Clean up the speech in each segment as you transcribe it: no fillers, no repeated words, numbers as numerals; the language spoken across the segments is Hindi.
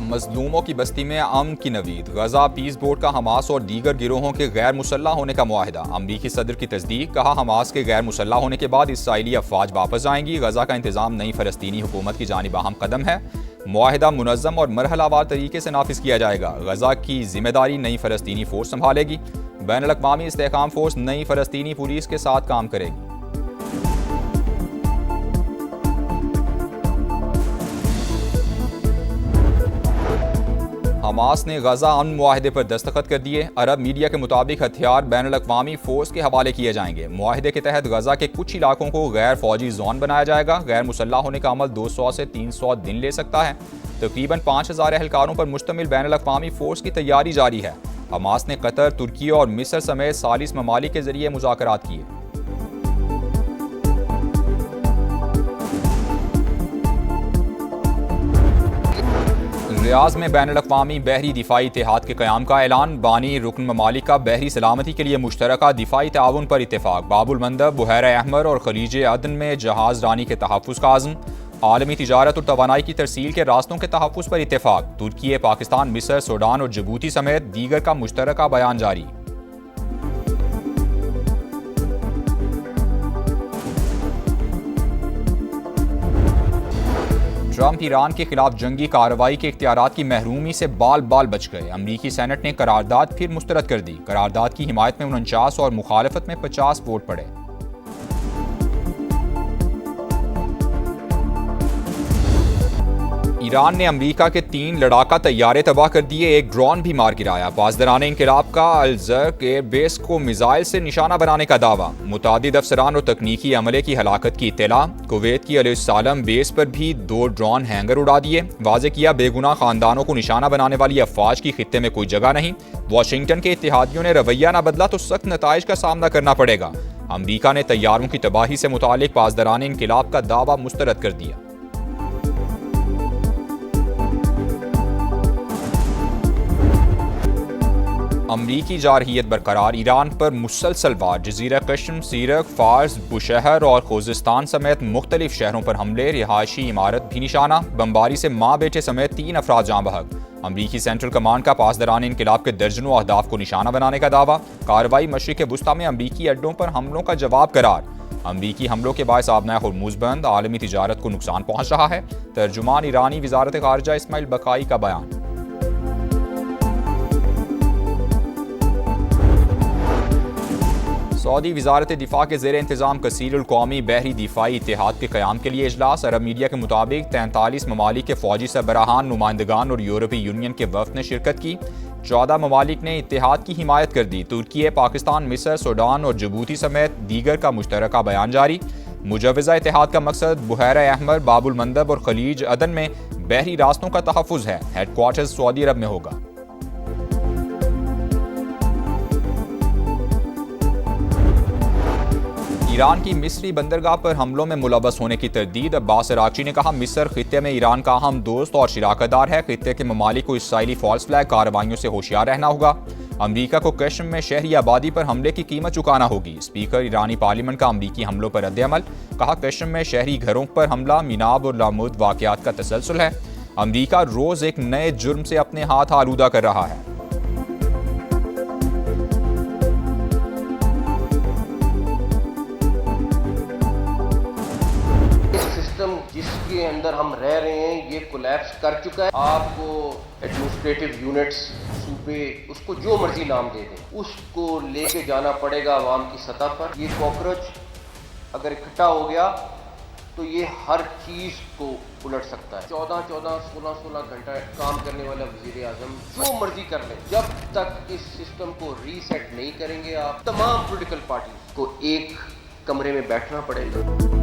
मजलूमों की बस्ती में अमन की नवीद। गजा पीस बोर्ड का हमास और दीगर गिरोहों के गैर मुसल्लह होने का मुआहिदा। अमरीकी सदर की तस्दीक। कहा, हमास के गैर मुसल्लह होने के बाद इसराइली अफवाज वापस आएंगी। गजा का इंतजाम नई फ़लस्तीनी हुकूमत की जानिब अहम कदम है। मुआहिदा मुनज़्ज़म और मरहलावार तरीके से नाफिज किया जाएगा। गजा की जिम्मेदारी नई फ़लस्तीनी फ़ोर्स संभालेगी। बैनुल-अक़वामी इस्तेहकाम फ़ोर्स नई फ़लस्तीनी पुलिस के साथ काम करेगी। हमास ने गजा अमन मुआहिदे पर दस्तखत कर दिए। अरब मीडिया के मुताबिक हथियार बैनुल-अक़वामी फ़ोर्स के हवाले किए जाएंगे। मुआहिदे के तहत गजा के कुछ इलाकों को गैर फौजी जोन बनाया जाएगा। गैर मुसल्लह होने का अमल 200 से 300 दिन ले सकता है। तकरीबन 5000 एहलकारों पर मुश्तमिल बैनुल-अक़वामी फ़ोर्स की तैयारी जारी है। हमास ने कतर, तुर्की और मिस्र समेत 40 ममालिक के जरिए मुज़ाकरात किए। रियाज़ में बैनुल-अक़वामी बहरी दिफाई इत्तेहाद के क़याम का ऐलान। बानी रुकन ममालिक का बहरी सलामती के लिए मुश्तरका दिफाई ताउन पर इत्तेफाक। बाबुल मंदब, बुहैरा अहमर और खलीज अदन में जहाज़ रानी के तहफ़्फ़ुज़ का आज़म। आलमी तिजारत और तवानाई की तरसील के रास्तों के तहफ़्फ़ुज़ पर इत्तेफाक। तुर्की, पाकिस्तान, मिस्र, सूडान और जिबूती समेत दीगर का मुश्तरका बयान जारी। ट्रंप ईरान के खिलाफ जंगी कार्रवाई के इख्तियारात की महरूमी से बाल बाल बच गए। अमरीकी सेनेट ने करारदाद फिर मुस्तरद कर दी। करारदाद की हिमायत में 49 और मुखालफत में 50 वोट पड़े। ईरान ने अमरीका के 3 लड़ाका तैयारे तबाह कर दिए, एक ड्रोन भी मार गिराया। पासदारान इंक़िलाब का अल-ज़र्क एयरबेस को मिसाइल से निशाना बनाने का दावा। मुतादिद अफसरान और तकनीकी अमले की हलाकत की इत्तला। कुवैत की अल-सालम बेस पर भी 2 ड्रोन हैंगर उड़ा दिए। वाज़े किया, बेगुनाह खानदानों को निशाना बनाने वाली अफवाज की खित्ते में कोई जगह नहीं। वाशिंगटन के इत्तेहादियों ने रवैया न बदला तो सख्त नताइज का सामना करना पड़ेगा। अमरीका ने तैयारों की तबाही से मुतालिक पासदारान इंक़िलाब का दावा मुस्तरद कर दिया। अमरीकी जारहियत बरकरार। ईरान पर मुसलसल वार। जजीरा कश्म, सीरक, फार्स, बुशहर और खोजिस्तान समेत मुख्तलिफ शहरों पर हमले। रिहायशी इमारत भी निशाना। बमबारी से माँ बेटे समेत 3 अफराद जाँ बहक। अमरीकी सेंट्रल कमांड का पासदारान इंक़िलाब के दर्जनों अहदाफ को निशाना बनाने का दावा। कार्रवाई मशरिक़ वुस्ता में अमरीकी अड्डों पर हमलों का जवाब करार। अमरीकी हमलों के बायस आबनाए हुर्मुज़ बंद। आलमी तिजारत को नुकसान पहुँच रहा है। तर्जुमान ईरानी वज़ारत ख़ारिजा इस्माइल बकाई का बयान। सऊदी वज़ारत दिफा के ज़ेर इंतज़ाम कसीरुल कौमी बहरी दिफाई इत्तेहाद के क़याम के लिए इजलास। अरब मीडिया के मुताबिक 43 ममालिक के फ़ौजी सरबराहान, नुमाइंदगान और यूरोपीय यूनियन के वफ़द ने शिरकत की। 14 ममालिक ने इत्तेहाद की हिमायत कर दी। तुर्की, पाकिस्तान, मिस्र, सूडान और जिबूती समेत दीगर का मुश्तरका बयान जारी। मुजव्वज़ा इत्तेहाद का मकसद बुहैरा अहमर, बाबुल मंदब और खलीज अदन में बहरी रास्तों का तहफ़्फ़ुज़ है। हेडक्वार्टर्स सऊदी अरब में होगा। ईरान की मिस्री बंदरगाह पर हमलों में मुलव्वस होने की तरदीद। अब्बास अरागची ने कहा, मिस्र खित्ते में ईरान का अहम दोस्त और शिराकतदार है। खित्ते के ममालिक को इसराइली फॉल्स फ्लैग कार्रवाइयों से होशियार रहना होगा। अमरीका को कश्म में शहरी आबादी पर हमले की कीमत चुकाना होगी। स्पीकर ईरानी पार्लियामेंट का अमरीकी हमलों पर रद्द-ए-अमल। कहा, कश्म में शहरी घरों पर हमला मिनाब और लामुद वाक़यात का तसलसल है। अमरीका रोज़ एक नए जुर्म से अपने हाथ आलूदा कर रहा है। जिसके अंदर हम रह रहे हैं ये कोलैप्स कर चुका है। आपको एडमिनिस्ट्रेटिव यूनिट्स, सूबे, उसको जो मर्जी नाम दे दें, उसको लेके जाना पड़ेगा अवाम की सतह पर। ये कॉकरोच अगर इकट्ठा हो गया तो ये हर चीज़ को उलट सकता है। 14-14, 16-16 घंटा काम करने वाला वज़ीर आज़म जो मर्जी कर ले, जब तक इस सिस्टम को रीसेट नहीं करेंगे आप तमाम पॉलिटिकल पार्टी को एक कमरे में बैठना पड़ेगा।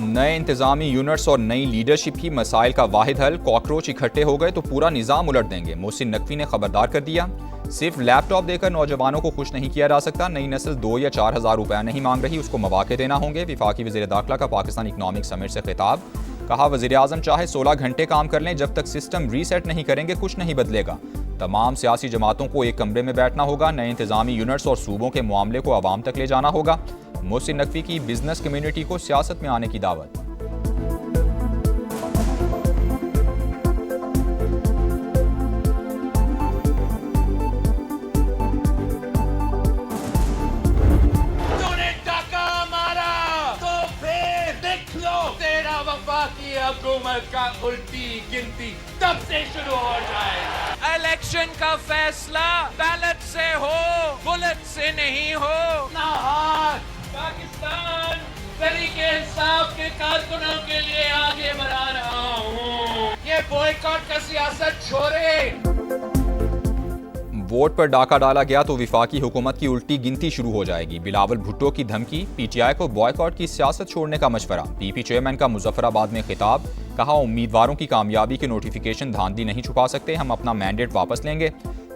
नए इंतजामी यूनिट्स और नई लीडरशिप ही मसाइल का वाहिद हल। कॉकरोच इकट्ठे हो गए तो पूरा निज़ाम उलट देंगे। मोहसिन नकवी ने खबरदार कर दिया। सिर्फ लैपटॉप देकर नौजवानों को खुश नहीं किया जा सकता। नई नस्ल 2 या 4 हज़ार रुपया नहीं मांग रही, उसको मौके देना होंगे। वफाकी वज़ीर दाखिला का पाकिस्तान इकनॉमिक समिट से खिताब। कहा, वज़ीर आज़म चाहे 16 घंटे काम कर लें, जब तक सिस्टम रीसेट नहीं करेंगे कुछ नहीं बदलेगा। तमाम सियासी जमातों को एक कमरे में बैठना होगा। नए इंतजामी यूनिट्स और सूबों के मामले को आवाम तक ले जाना होगा। मोहसिन नकवी की बिजनेस कम्युनिटी को सियासत में आने की दावत। वफाकी हुकूमत का उल्टी गिनती तब से शुरू हो जाएगा। इलेक्शन का फैसला बैलेट से हो, बुलेट से नहीं हो। पाकिस्तान तरीके इंसाफ के कारकुनों के लिए आगे बढ़ा रहा हूँ। ये बॉयकॉट का सियासत छोड़े। वोट पर डाका डाला गया तो विफाकी हुकूमत की उल्टी गिनती शुरू हो जाएगी। बिलावल भुट्टो की धमकी, पीटीआई को बॉयकॉट की सियासत छोड़ने का मशवरा। पीपी चेयरमैन का मुजफ्फराबाद में खिताब, कहा उम्मीदवारों की कामयाबी के नोटिफिकेशन धांधली नहीं छुपा सकते, हम अपना मैंडेट वापस लेंगे।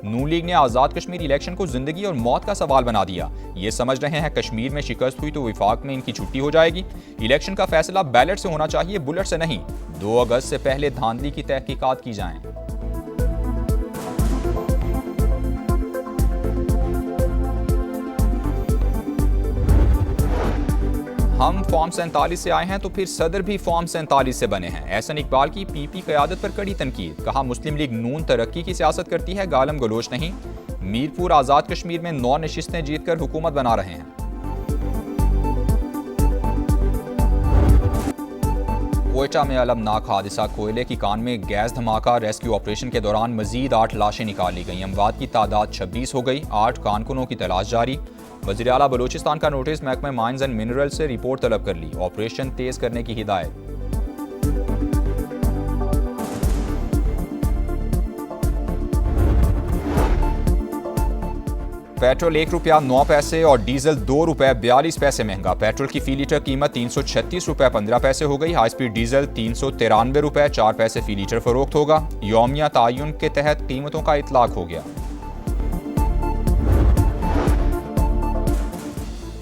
नून लीग ने आज़ाद कश्मीर इलेक्शन को जिंदगी और मौत का सवाल बना दिया। ये समझ रहे हैं कश्मीर में शिकस्त हुई तो विफाक में इनकी छुट्टी हो जाएगी। इलेक्शन का फैसला बैलेट से होना चाहिए, बुलेट से नहीं। 2 अगस्त से पहले धांधली की तहकीकात की जाएं। हम फॉर्म 47 से आए हैं तो फिर सदर भी फॉर्म 47 से बने हैं। एहसन इकबाल की पीपी क़यादत पर कड़ी तनकीद, कहा मुस्लिम लीग नून तरक्की की सियासत करती है, गालम गलोच नहीं। मीरपुर आज़ाद कश्मीर में 9 नशिस्तें जीतकर हुकूमत बना रहे हैं। कोयटा में अलमनाक हादसा, कोयले की कान में गैस धमाका। रेस्क्यू ऑपरेशन के दौरान मजीद 8 लाशें निकाली गईं। अमवात की तादाद 26 हो गई। 8 कारकुनों की तलाश जारी। वज़ीर आला बलूचिस्तान का नोटिस, महकमा माइंस एंड मिनरल से रिपोर्ट तलब कर ली। ऑपरेशन तेज करने की हिदायत। पेट्रोल ₹1.09 और डीजल ₹2.42 महंगा। पेट्रोल की फी लीटर कीमत ₹336.15 हो गई। हाई स्पीड डीजल ₹393.04 फी लीटर फरोख्त होगा। यौमिया तायुन के तहत कीमतों का इतलाक हो गया।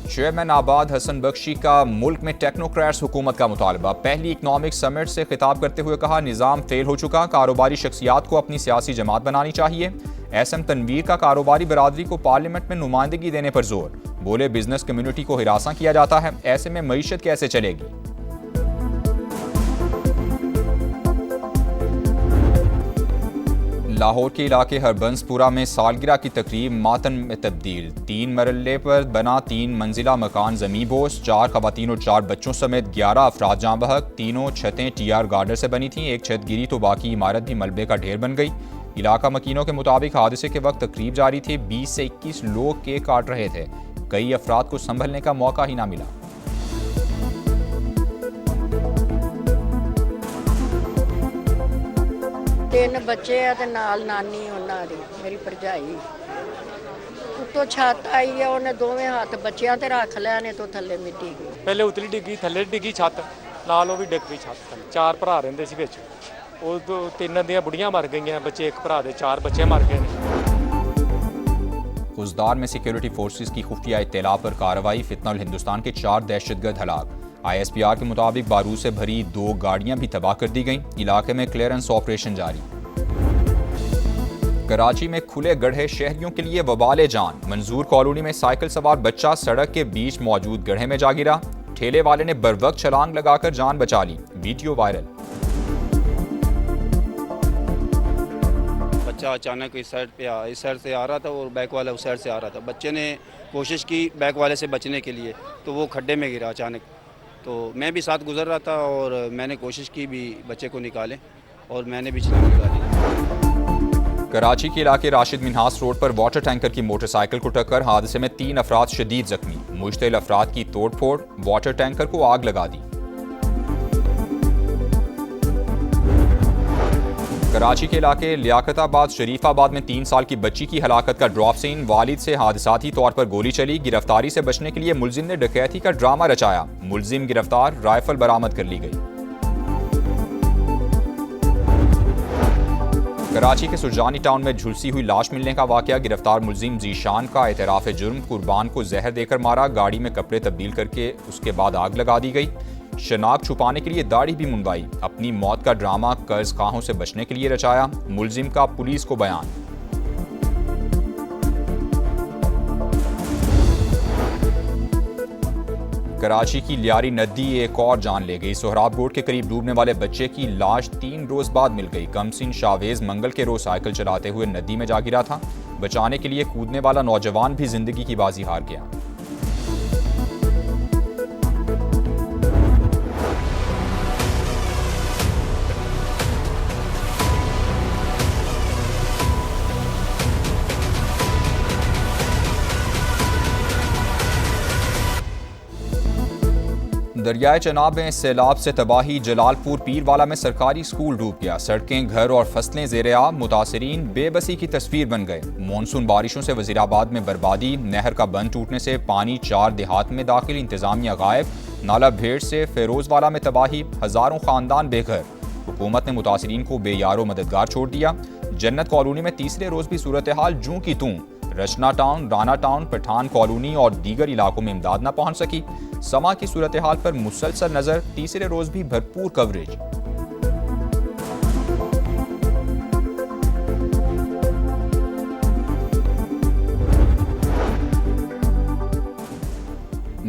चेयरमैन आबाद हसन बख्शी का मुल्क में टेक्नोक्रेट्स हुकूमत का मुतालबा। पहली इकनॉमिक समिट से खिताब करते हुए कहा निज़ाम फेल हो चुका, कारोबारी शख्सियात को अपनी सियासी जमात बनानी चाहिए। एसएम तनवीर का कारोबारी बरादरी को पार्लियामेंट में नुमाइंदगी देने पर जोर, बोले बिजनेस कम्युनिटी को हिरासा किया जाता है, ऐसे में मईशत कैसे चलेगी। लाहौर के इलाके हरबंसपुरा में सालगिरह की तकरीब मातम में तब्दील। 3 मरले पर बना 3 मंजिला मकान ज़मीं बोस। 4 ख़वातीन और 4 बच्चों समेत 11 अफराद जाँ बहक। तीनों छतें टीआर गार्डर से बनी थीं। एक छत गिरी तो बाकी इमारत भी मलबे का ढेर बन गई। इलाका मकीनों के मुताबिक हादसे के वक्त तकरीब जारी थी। 20 से 21 लोग केक काट रहे थे। कई अफराद को संभलने का मौका ही ना मिला। तीन बच्चे है ते नाल नानी उन्हां दी मेरी भरजाई। उत्तों छत आई है, उन्हें दोवें हाथ बच्चियां ते रख लैने तो थल्ले मिट्टी गई। पहले उतली डिग्गी, थल्ले डिग्गी छत, नाल वो भी डिग पई छत थल्ले। 4 भरा रहिंदे सी विच, ਉਹ 3 ਦੀਆਂ बुढ़ियां मर गईਆਂ, बच्चे 1 भरा दे 4 बच्चे मर गए ने। खुजदार में सिक्योरिटी फोर्सेस की खुफिया इत्तला पर कार्रवाई। फितनल हिंदुस्तान के 4 दहशतगर्द हलाक। ISPR के मुताबिक बारूद से भरी 2 गाड़ियां भी तबाह कर दी गईं। इलाके में क्लियरेंस ऑपरेशन जारी। कराची में खुले गड्ढे शहरियों के लिए वबाले जान। मंजूर कॉलोनी में साइकिल सवार बच्चा सड़क के बीच मौजूद गड्ढे में जा गिरा। ठेले वाले ने बरवक्त छलांग लगाकर जान बचा ली। Video viral. बच्चा अचानक इस साइड से आ रहा था और बैक वाला उस साइड से आ रहा था। बच्चे ने कोशिश की बैक वाले से बचने के लिए, तो वो खड्डे में गिरा अचानक। तो मैं भी साथ गुजर रहा था और मैंने कोशिश की भी बच्चे को निकालें और मैंने भी छलांग लगा दी। कराची के इलाके राशिद मिन्हास रोड पर वाटर टैंकर की मोटरसाइकिल को टक्कर। हादसे में 3 अफराद शदीद जख्मी। मुश्तिल अफराद की तोड़फोड़, वाटर टैंकर को आग लगा दी। कराची के इलाके लियाकताबाद शरीफाबाद में 3 साल की बच्ची की हलाकत का ड्रॉप सीन। वालिद से हादसाती तौर पर गोली चली। गिरफ्तारी से बचने के लिए मुलजिम ने डकैती का ड्रामा रचाया। मुलजिम गिरफ्तार, राइफल बरामद कर ली गई। कराची के सुरजानी टाउन में झुलसी हुई लाश मिलने का वाकया। गिरफ्तार मुलजिम जीशान का एतराफ़ जुर्म, कुर्बान को जहर देकर मारा। गाड़ी में कपड़े तब्दील करके उसके बाद आग लगा दी गई। शनाख्त छुपाने के लिए दाढ़ी भी मुंडवाई। अपनी मौत का ड्रामा कर्ज खाहों से बचने के लिए रचाया। मुलजिम का पुलिस को बयान। कराची की लियारी नदी एक और जान ले गई। सोहराब रोड के करीब डूबने वाले बच्चे की लाश 3 रोज बाद मिल गई। कमसिन शावेज मंगल के रोज साइकिल चलाते हुए नदी में जा गिरा था। बचाने के लिए कूदने वाला नौजवान भी जिंदगी की बाजी हार गया। दरियाए चनाब में सैलाब से तबाही, जलालपुर पीरवाला में सरकारी स्कूल डूब गया। सड़कें, घर और फसलें ज़ेर-ए-आब, मुतासरीन बेबसी की तस्वीर बन गए। मानसून बारिशों से वजीराबाद में बर्बादी, नहर का बंद टूटने से पानी 4 देहात में दाखिल, इंतजामिया गायब। नाला भेड़ से फेरोजवाला में तबाही, हजारों खानदान बेघर। हुकूमत ने मुतासरीन को बेयारो मददगार छोड़ दिया। जन्नत कॉलोनी में तीसरे रोज भी सूरत हाल जूं की तूं। Rachna town, Rana town, Pathan colony और दीगर इलाकों में इमदाद न पहुंच सकी। समा की सूरत हाल पर मुसलसल नजर, तीसरे रोज भी भरपूर कवरेज।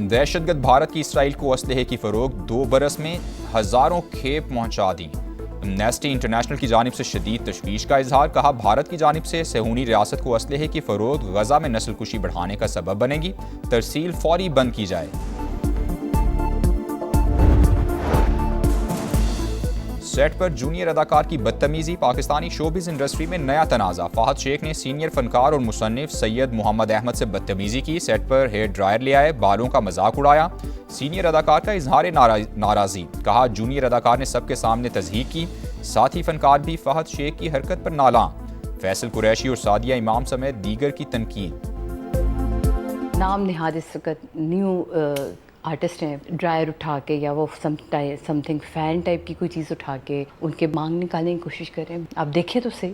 दहशतगर्द भारत की इसराइल को असलहे की फरोख्त, 2 बरस में हजारों खेप पहुंचा दी। एमनेस्टी इंटरनेशनल की जानिब से शदीद तशवीश का इजहार, कहा भारत की जानिब से सेहूनी रियासत को असलहे की फरोख्त गजा में नस्लकुशी बढ़ाने का सबब बनेगी। तरसील फौरी बंद की जाए। सेट पर जूनियर अदाकार की बदतमीजी, पाकिस्तानी शोबिज इंडस्ट्री में नया तनाज़ा। फाहद शेख ने सीनियर फनकार और मुसन्निफ सैयद मोहम्मद अहमद से बदतमीजी की। सेट पर हेयर ड्रायर ले आए, बालों का मजाक उड़ाया। सीनियर अदाकार का इजहार नाराज़ी, कहा जूनियर अदाकार ने सबके सामने तज़हीक की। साथ ही फनकार भी फहद शेख की हरकत पर नालां। फैसल कुरैशी और सादिया इमाम समेत दीगर की तनकीद। नाम निहाद इस वक्त न्यू आर्टिस्ट हैं, ड्रायर उठा के या वो समथिंग फ़ैन टाइप की कोई चीज़ उठा के उनके मांग निकालने की कोशिश करें। आप देखिए तो सही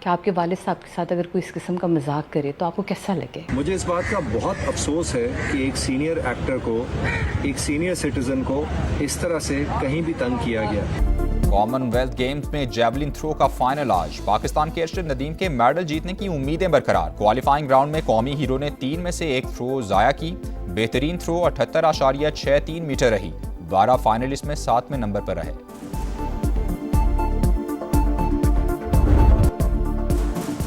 कि आपके वालिद साहब के साथ अगर कोई इस किस्म का मजाक करे तो आपको कैसा लगे। मुझे इस बात का बहुत अफसोस है कि एक सीनियर एक्टर को, एक सीनियर सिटीजन को इस तरह से कहीं भी तंग किया गया। कॉमनवेल्थ गेम्स में जैवलिन थ्रो का फाइनल आज। पाकिस्तान के अर्शद नदीम के मेडल जीतने की उम्मीदें बरकरार। क्वालिफाइंग राउंड में कौमी हीरो ने 3 में से 1 थ्रो ज़ाया की। बेहतरीन थ्रो 78.63 मीटर रही। 12 फाइनलिस्ट में 7वें नंबर पर रहे।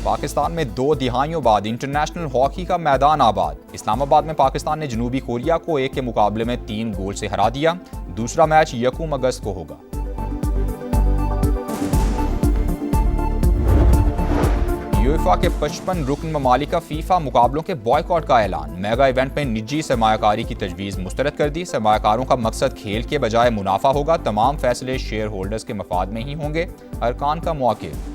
पाकिस्तान में 2 दिहाइयों बाद इंटरनेशनल हॉकी का मैदान आबाद। इस्लामाबाद में पाकिस्तान ने जनूबी कोरिया को 1 के मुकाबले में 3 गोल से हरा दिया। दूसरा मैच 1 अगस्त को होगा। यूएफा के 55 रुकन ममालिक का फीफा मुकाबलों के बॉयकॉट का ऐलान। मेगा इवेंट में निजी सरमायाकारी की तजवीज़ मुस्तरद कर दी। सरमायाकारों का मकसद खेल के बजाय मुनाफा होगा। तमाम फैसले शेयर होल्डर्स के मफाद में ही होंगे। अरकान का मौक़िफ़।